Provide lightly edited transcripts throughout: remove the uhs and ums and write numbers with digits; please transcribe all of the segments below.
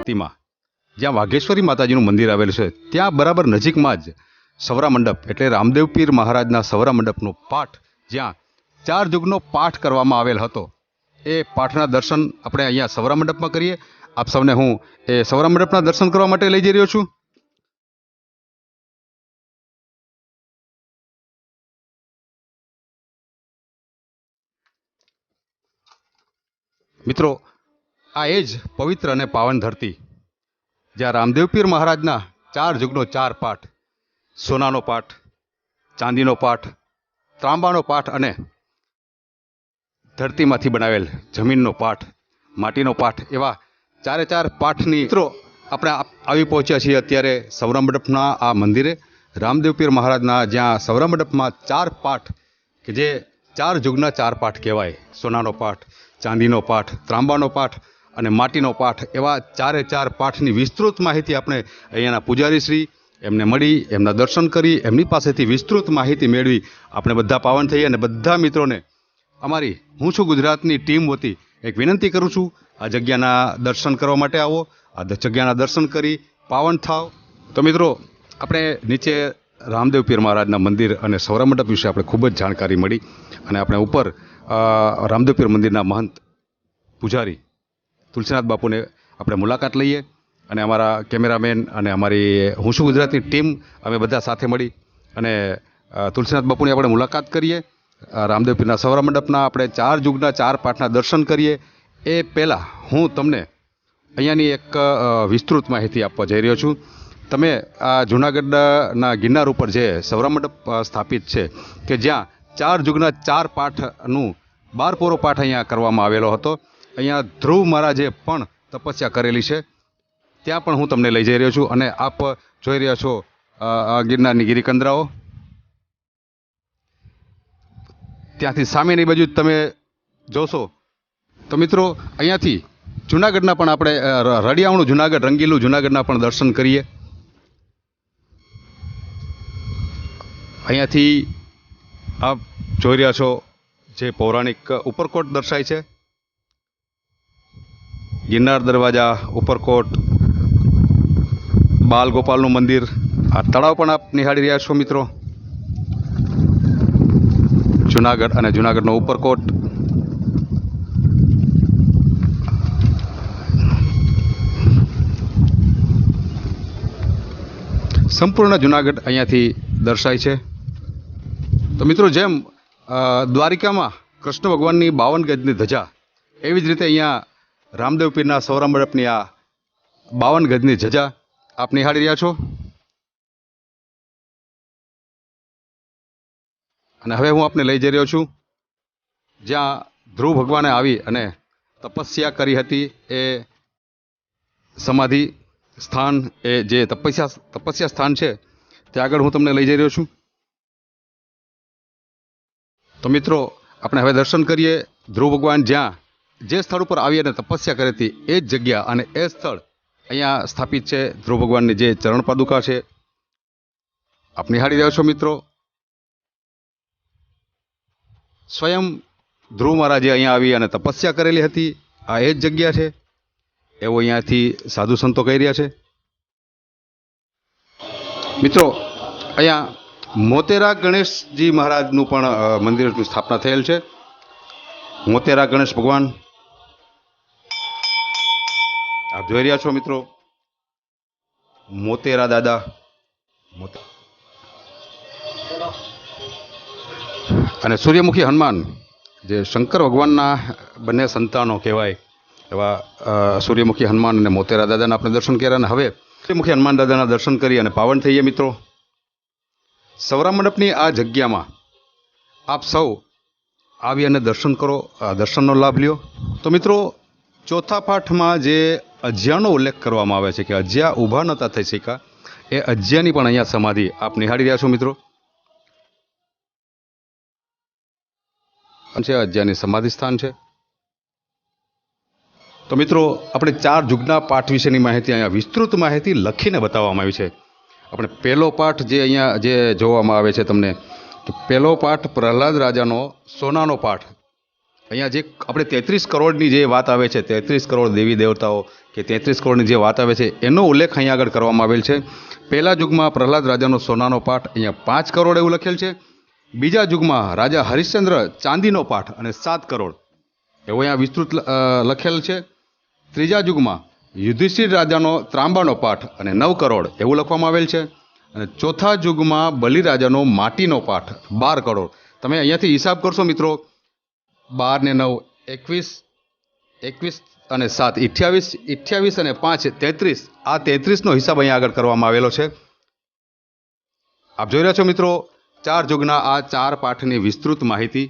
ધરતીમાં જ્યાં વાઘેશ્વરી માતાજીનું મંદિર આવેલું છે ત્યાં બરાબર નજીકમાં જ સવરા મંડપ એટલે રામદેવ પીર મહારાજના સવરા મંડપનો પાઠ, જ્યાં 4 યુગનો પાઠ કરવામાં આવેલ હતો, એ પાઠના દર્શન આપણે અહીંયા સવરા મંડપમાં કરીએ. આપ સૌને હું એ સવરા મંડપના દર્શન કરવા માટે લઈ જઈ રહ્યો છું. મિત્રો, આ એ જ પવિત્ર અને પાવન ધરતી જ્યાં રામદેવ પીર મહારાજના 4 યુગનો 4 પાઠ, સોનાનો પાઠ, ચાંદીનો પાઠ, ત્રાંબાનો પાઠ અને ધરતીમાંથી બનાવેલ જમીનનો પાઠ, માટીનો પાઠ, એવા 4 પાઠની મિત્રો આપણે આવી પહોંચ્યા છીએ અત્યારે સવરા મંડપના આ મંદિરે. રામદેવ પીર મહારાજના જ્યાં સવરા મંડપમાં 4 પાઠ કે જે 4 યુગના 4 પાઠ કહેવાય, સોનાનો પાઠ, ચાંદીનો પાઠ, ત્રાંબાનો પાઠ અને માટીનો પાઠ, એવા 4 પાઠની વિસ્તૃત માહિતી આપણે અહીંયાના પૂજારી શ્રી એમને મળી, એમના દર્શન કરી, એમની પાસેથી વિસ્તૃત માહિતી મેળવી આપણે બધા પાવન થઈએ. અને બધા મિત્રોને અમારી હું છું ગુજરાતની ટીમ વતી એક વિનંતી કરું છું, આ જગ્યાના દર્શન કરવા માટે આવો, આ જગ્યાના દર્શન કરી પાવન થાવ. તો મિત્રો, આપણે નીચે રામદેવ પીર મહારાજના મંદિર અને સવરા મંડપ વિશે આપણે ખૂબ જ જાણકારી મળી અને આપણે ઉપર રામદેવ પીર મંદિરના મહંત પૂજારી તુલસીનાથ બાપુને આપણે મુલાકાત લઈએ અને અમારા કેમેરામેન અને અમારી હું છું ગુજરાતની ટીમ અમે બધા સાથે મળી અને તુલસીનાથ બાપુની આપણે મુલાકાત કરીએ. રામદેવ પીરના સવરા મંડપના આપણે 4 યુગના 4 પાઠના દર્શન કરીએ. એ પહેલાં હું તમને અહીંયાની એક વિસ્તૃત માહિતી આપવા જઈ રહ્યો છું. તમે આ જૂનાગઢના ગિરનાર ઉપર જે સવરા મંડપ સ્થાપિત છે કે જ્યાં 4 યુગના 4 પાઠનું 12 પોરો પાઠ અહીંયા કરવામાં આવેલો હતો. અહીંયા ધ્રુવ મહારાજે પણ તપસ્યા કરેલી છે, ત્યાં પણ હું તમને લઈ જઈ રહ્યો છું. અને આપ જોઈ રહ્યા છો ગિરનારની ગિરિકંદરાઓ, ત્યાંથી સામેની બાજુ તમે જોશો તો મિત્રો અહીંયાથી જૂનાગઢના પણ આપણે રળિયામણું જૂનાગઢ, રંગીલું જૂનાગઢના પણ દર્શન કરીએ. અહીંયાથી આપ જોઈ રહ્યા છો જે પૌરાણિક ઉપરકોટ દર્શાય છે, ગિરનાર દરવાજા, ઉપરકોટ, બાલ ગોપાલનું મંદિર, આ તળાવ પણ આપ નિહાળી રહ્યા છો મિત્રો. જૂનાગઢ અને જૂનાગઢનો ઉપરકોટ, સંપૂર્ણ જૂનાગઢ અહીંયાથી દર્શાય છે. તો મિત્રો, જેમ દ્વારિકામાં કૃષ્ણ ભગવાનની 52 ગજની ધજા, એવી જ રીતે અહીંયા રામદેવ પીરના સવરા મંડપની આ 52 ગજની ધજા આપ નિહાળી રહ્યા છો. અને હવે હું આપને લઈ જઈ રહ્યો છું જ્યાં ધ્રુવ ભગવાને આવી અને તપસ્યા કરી હતી, એ સમાધિ સ્થાન, એ જે તપસ્યા સ્થાન છે ત્યાં આગળ હું તમને લઈ જઈ રહ્યો છું. તો મિત્રો, આપણે હવે દર્શન કરીએ ધ્રુવ ભગવાન જ્યાં જે સ્થળ ઉપર આવી અને તપસ્યા કરી હતી એ જ જગ્યા અને એ સ્થળ અહીંયા સ્થાપિત છે. ધ્રુવ ભગવાનની જે ચરણ પાદુકા છે આપ નિહાળી રહ્યા છો મિત્રો. સ્વયં ધ્રુવ મહારાજે અહીંયા આવી અને તપસ્યા કરેલી હતી, આ એ જ જગ્યા છે એવું અહીંયાથી સાધુ સંતો કહી રહ્યા છે. મિત્રો, અહીંયા મોતેરા ગણેશજી મહારાજનું પણ મંદિરની સ્થાપના થયેલ છે. મોતેરા ગણેશ ભગવાન આપ જોઈ રહ્યા છો મિત્રો. મોતેરા દાદા, અને સૂર્યમુખી હનુમાન જે શંકર ભગવાનના બંને સંતાનો કહેવાય એવા સૂર્યમુખી હનુમાન અને મોતેરા દાદાના આપણે દર્શન કર્યા. અને હવે સૂર્યમુખી હનુમાન દાદાના દર્શન કરી અને પાવન થઈએ મિત્રો. સવરા મંડપની આ જગ્યામાં આપ સૌ આવી અને દર્શન કરો, દર્શનનો લાભ લ્યો. તો મિત્રો, ચોથા પાઠમાં જે અજ્યાનો ઉલ્લેખ કરવામાં આવે છે કે અજ્યા ઊભા નહોતા થઈ શક્યા, એ અજ્યાની પણ અહીંયા સમાધિ આપ નિહાળી રહ્યા છો મિત્રો. અજ્યાની સમાધિ સ્થાન છે. તો મિત્રો, આપણે 4 યુગના પાઠ વિશેની માહિતી અહીંયા વિસ્તૃત માહિતી લખીને બતાવવામાં આવી છે. આપણે પહેલો પાઠ જે અહીંયા જે જોવામાં આવે છે તમને, તો પહેલો પાઠ પ્રહલાદ રાજાનો સોનાનો પાઠ. અહીંયા જે આપણે 33 કરોડની જે વાત આવે છે, 33 કરોડ દેવી દેવતાઓ, કે 33 કરોડની જે વાત આવે છે એનો ઉલ્લેખ અહીંયા આગળ કરવામાં આવેલ છે. પહેલા યુગમાં પ્રહલાદ રાજાનો સોનાનો પાઠ અહીંયા 5 કરોડ એવું લખેલ છે. બીજા યુગમાં રાજા હરિશ્ચંદ્ર ચાંદીનો પાઠ અને 7 કરોડ એવો અહીંયા વિસ્તૃત લખેલ છે. ત્રીજા યુગમાં યુધિષ્ઠિર રાજાનો ત્રાંબાનો પાઠ અને 9 કરોડ એવું લખવામાં આવેલ છે. અને ચોથા યુગમાં બલિરાજાનો માટીનો પાઠ 12 કરોડ. તમે અહીંયાથી હિસાબ કરશો મિત્રો, 12 ને 9 21 અને 7 28 અને 5 33. આ 33નો હિસાબ અહીંયા આગળ કરવામાં આવેલો છે. આપ જોઈ રહ્યા છો મિત્રો 4 યુગના આ 4 પાઠની વિસ્તૃત માહિતી.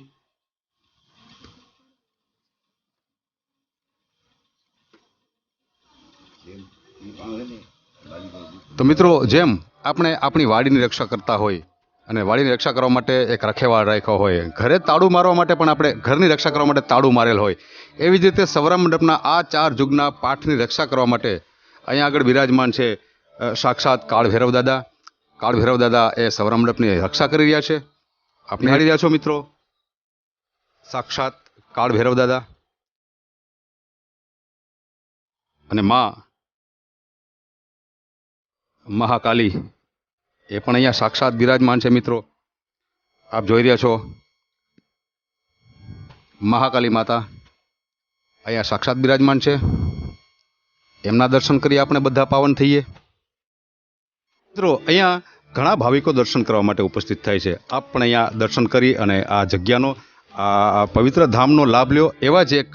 તો મિત્રો, જેમ આપણે આપણી વાડીની રક્ષા કરતા હોય અને વાડીની રક્ષા કરવા માટે એક રખેવાળ રાખ્યો હોય, ઘરે તાળું મારવા માટે પણ આપણે ઘરની રક્ષા કરવા માટે તાળું મારેલ હોય, એવી જ રીતે સવરા મંડપના આ 4 યુગના પાઠની રક્ષા કરવા માટે અહીંયા આગળ બિરાજમાન છે સાક્ષાત કાળ ભૈરવ દાદા. કાળ ભૈરવ દાદા એ સવરા મંડપની રક્ષા કરી રહ્યા છે. આપણે હારી રહ્યા છો મિત્રો, સાક્ષાત કાળ ભૈરવ દાદા અને મહાકાલી એ પણ અહીંયા સાક્ષાત બિરાજમાન છે. મિત્રો આપ જોઈ રહ્યા છો મહાકાલી માતા અહીંયા સાક્ષાત બિરાજમાન છે. એમના દર્શન કરી આપણે બધા પાવન થઈએ. મિત્રો અહીંયા ઘણા ભાવિકો દર્શન કરવા માટે ઉપસ્થિત થાય છે. આપ પણ અહીંયા દર્શન કરી અને આ જગ્યાનો આ પવિત્ર ધામનો લાભ લ્યો. એવા જ એક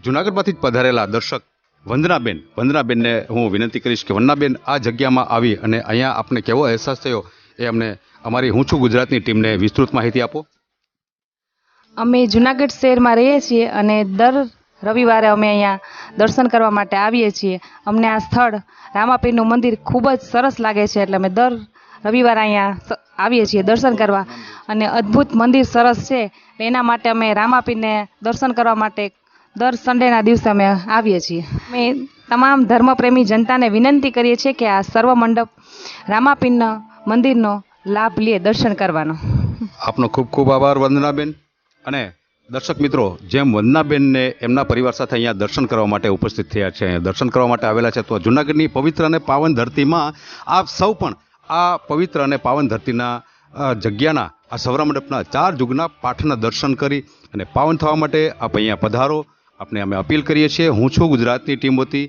જૂનાગઢમાંથી જ પધારેલા દર્શક વંદનાબેનને હું વિનંતી કરીશ કે વંદનાબેન આ જગ્યામાં આવી અને અહીંયા આપને કેવો અહેસાસ થયો એ અમને અમારી હું છું ગુજરાતની ટીમને વિસ્તૃત માહિતી આપો. અમે જૂનાગઢ શહેરમાં રહીએ છીએ અને દર રવિવારે અમે અહીંયા દર્શન કરવા માટે આવીએ છીએ. અમને આ સ્થળ રામાપીરનું મંદિર ખૂબ જ સરસ લાગે છે, એટલે અમે દર રવિવારે અહીંયા આવીએ છીએ દર્શન કરવા. અને અદ્ભુત મંદિર સરસ છે, એના માટે અમે રામાપીરને દર્શન કરવા માટે દર સન્ડેના દિવસે અમે આવીએ છીએ. અમે તમામ ધર્મપ્રેમી જનતાને વિનંતી કરીએ છીએ કે આ સર્વ મંડપ રામાપીરના મંદિરનો લાભ લે, દર્શન કરવાનો. આપનો ખૂબ ખૂબ આભાર વંદનાબેન. અને દર્શક મિત્રો, જેમ વંદનાબેનને એમના પરિવાર સાથે અહીંયા દર્શન કરવા માટે ઉપસ્થિત થયા છે, દર્શન કરવા માટે આવેલા છે, તો જૂનાગઢની પવિત્ર અને પાવન ધરતીમાં આપ સૌ પણ આ પવિત્ર અને પાવન ધરતીના જગ્યાના આ સવરા મંડપના 4 યુગના પાઠના દર્શન કરી અને પાવન થવા માટે આપ અહીંયા પધારો. આપને અમે અપીલ કરીએ છીએ. હું છું ગુજરાતની ટીમ વતી.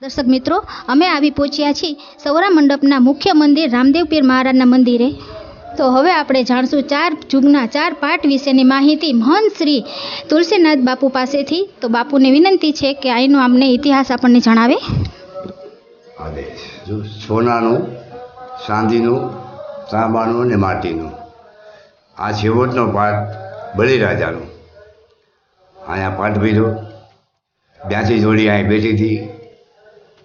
દર્શક મિત્રો, અમે આવી પહોંચ્યા છીએ સવરા મંડપના મુખ્ય મંદિર રામદેવ પીર મહારાજના મંદિરે. તો હવે આપણે જાણશું 4 યુગના 4 પાઠ વિશેની માહિતી મહંત શ્રી તુલસીનાથ બાપુ પાસેથી. તો બાપુને વિનંતી છે કે અહીંનો અમને ઇતિહાસ આપણને જણાવે. સોનાનું, ચાંદીનું, તાંબાનું અને માટીનું આ છેવટનો પાઠ બલિરાજાનો. અહીંયા પાઠ ભીધો 82 જોડી અહીં બેઠી હતી,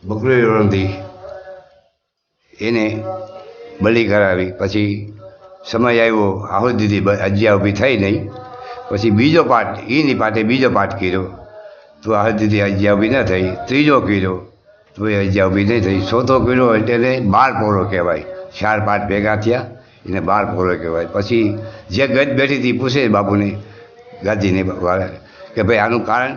બકરી રણથી એને બલિ કરાવી. પછી સમય આવ્યો, આહુતિ દીધી, અજ્યા ઊભી થઈ નહીં. પછી બીજો પાઠ એની પાઠે બીજો પાઠ કર્યો તો આહુતિ દીધી, અજ્યા ઊભી ન થઈ. ત્રીજો કર્યો તો એ અજ્યા ઊભી નહીં થઈ. ચોથો કર્યો એટલે 12 પોરો કહેવાય. 4 પાઠ ભેગા થયા એને 12 પોરો કહેવાય. પછી જે ગજ બેઠી હતી પૂછે બાપુને, ગાદીને કે ભાઈ આનું કારણ,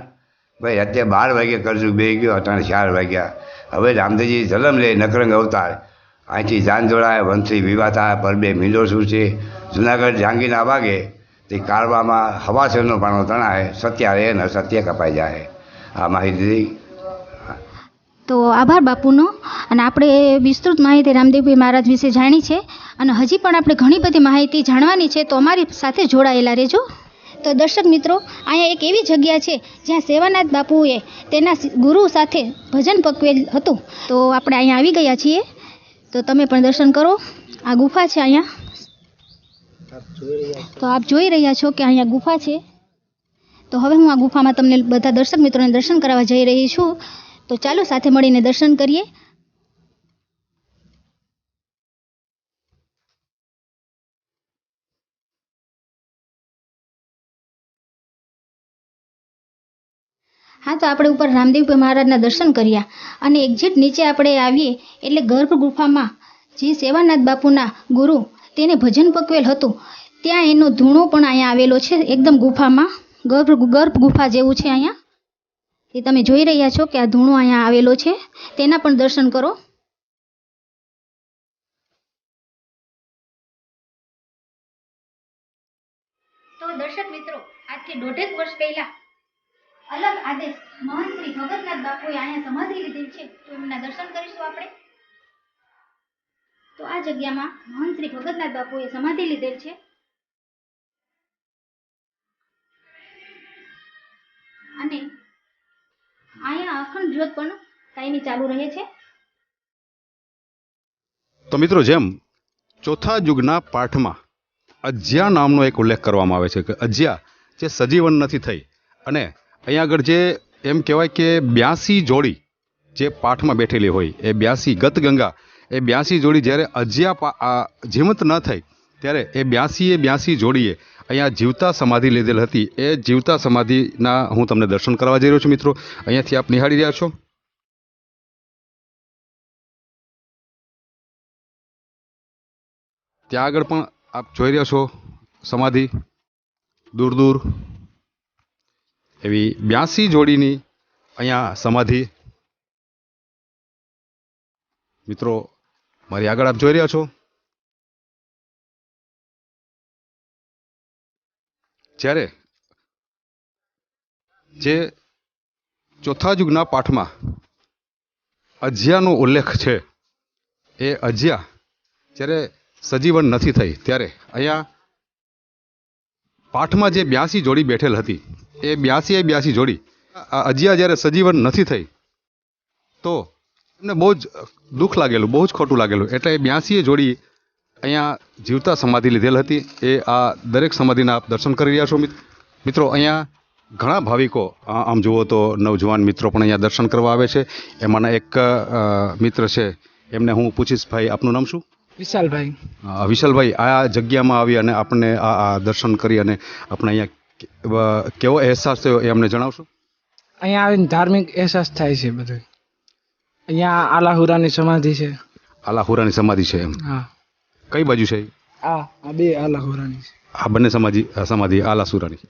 ભાઈ અત્યારે 12 વાગે કરજું બે ગયો, અટાણે 4 વાગ્યા. હવે રામદેવજી જન્મ લે, નકરંગ અવતાર, અહીંથી જાન જોડાય, વંશથી વિવાહ થાય, પરબે મીંડો શું છે, જુનાગઢ જાંગીના વાગે તે કાળવામાં હવાસરનો પાણો તણાય, સત્ય રહે ને સત્ય કપાઈ જાય. આ માહિતી. તો આભાર બાપુનો. અને આપણે વિસ્તૃત માહિતી રામદેવપીર મહારાજ વિશે જાણી છે અને હજી પણ આપણે ઘણી બધી માહિતી જાણવાની છે, તો અમારી સાથે જોડાયેલા રહેજો. તો દર્શક મિત્રો, અહીંયા એક એવી જગ્યા છે જ્યાં સેવાનાથ બાપુએ તેના ગુરુ સાથે ભજન પકવેલ હતું. તો આપણે અહીંયા આવી ગયા છીએ, તો તમે પણ દર્શન કરો. આ ગુફા છે અહીંયા, તો આપ જોઈ રહ્યા છો કે અહીંયા ગુફા છે. તો હવે હું આ ગુફામાં તમને બધા દર્શક મિત્રોને દર્શન કરાવવા જઈ રહી છું. તો ચાલો સાથે મળીને દર્શન કરીએ. હા, તો આપણે ઉપર રામદેવ મહારાજના દર્શન કર્યા અને એક્ઝેક્ટ નીચે આપણે આવીએ એટલે ગર્ભ ગુફામાં જે સેવાનાથ બાપુના ગુરુ તેને ભજન પકવેલ હતું ત્યાં એનો ધૂણો પણ અહીંયા આવેલો છે. એકદમ ગુફામાં ગર્ભ ગુફા જેવું છે અહીંયા. એ તમે જોઈ રહ્યા છો કે આ ધૂણો અહીંયા આવેલો છે. તેના પણ દર્શન કરો. તો દર્શક મિત્રો, આજથી 1.5 વર્ષ પહેલા અલગ આદેશ મહંત શ્રી ભગતનાથ બાપુએ અહીંયા સમાધિ લીધી છે. તો એમના દર્શન કરીશું આપણે. તો આ જગ્યામાં મહંત શ્રી ભગતનાથ બાપુએ સમાધિ લીધેલ છે. અને અહીંયા અખંડ જ્યોત પણ કાયમી ચાલુ રહે છે. તો મિત્રો, જેમ ચોથા યુગના પાઠમાં અજ્યા નામનો એક ઉલ્લેખ કરવામાં આવે છે કે અજ્યા જે સજીવન નથી થઈ, અને અહીંયા આગળ જે એમ કહેવાય કે 82 જોડી જે પાઠમાં બેઠેલી હોય એ 82 ગતગંગા એ 82 જોડી જ્યારે અજ્યા જીવંત ન થઈ ત્યારે એ 82 જોડીએ અહીંયા જીવતા સમાધિ લીધેલ હતી. એ જીવતા સમાધિના હું તમને દર્શન કરવા જઈ રહ્યો છું મિત્રો. અહીંયાથી આપ નિહાળી રહ્યા છો. ત્યાં આગળ પણ આપ જોઈ રહ્યા છો સમાધિ દૂર દૂર એવી 82 જોડીની અહીંયા સમાધિ મિત્રો મારી આગળ આપ જોઈ રહ્યા છો. જ્યારે જે ચોથા યુગના પાઠમાં અજ્યાનો ઉલ્લેખ છે એ અજ્યા જ્યારે સજીવન નથી થઈ ત્યારે અહીંયા પાઠમાં જે 82 જોડી બેઠેલ હતી એ 82 જોડી અજ્યા જ્યારે સજીવન નથી થઈ તો એમને બહુ જ દુઃખ લાગેલું, બહુ જ ખોટું લાગેલું. એટલે એ 82 જોડી અહીંયા જીવતા સમાધિ લીધેલ હતી. એ આ દરેક સમાધિના આપ દર્શન કરી રહ્યા છો મિત્રો. અહીંયા ઘણા ભાવિકો આમ જુઓ તો નવજવાન મિત્રો પણ અહીંયા દર્શન કરવા આવે છે. એમાંના એક મિત્ર છે, એમને હું પૂછીશ, ભાઈ આપનું નામ શું? વિશાલભાઈ. વિશાલભાઈ, આ જગ્યામાં આવી અને આપણને આ દર્શન કરી અને આપણે અહીંયા કેવો અહેસાસ થયો એ અમને જણાવશો? અહીંયા આવીને ધાર્મિક અહેસાસ થાય છે બધું. અહીંયા આલાહુરાની સમાધિ છે. આલાહુરાની સમાધિ છે એમ? હા. કઈ બાજુ છે? આ બે આલાહુરાની છે. આ બંને સમાધિ આલાસુરાની છે.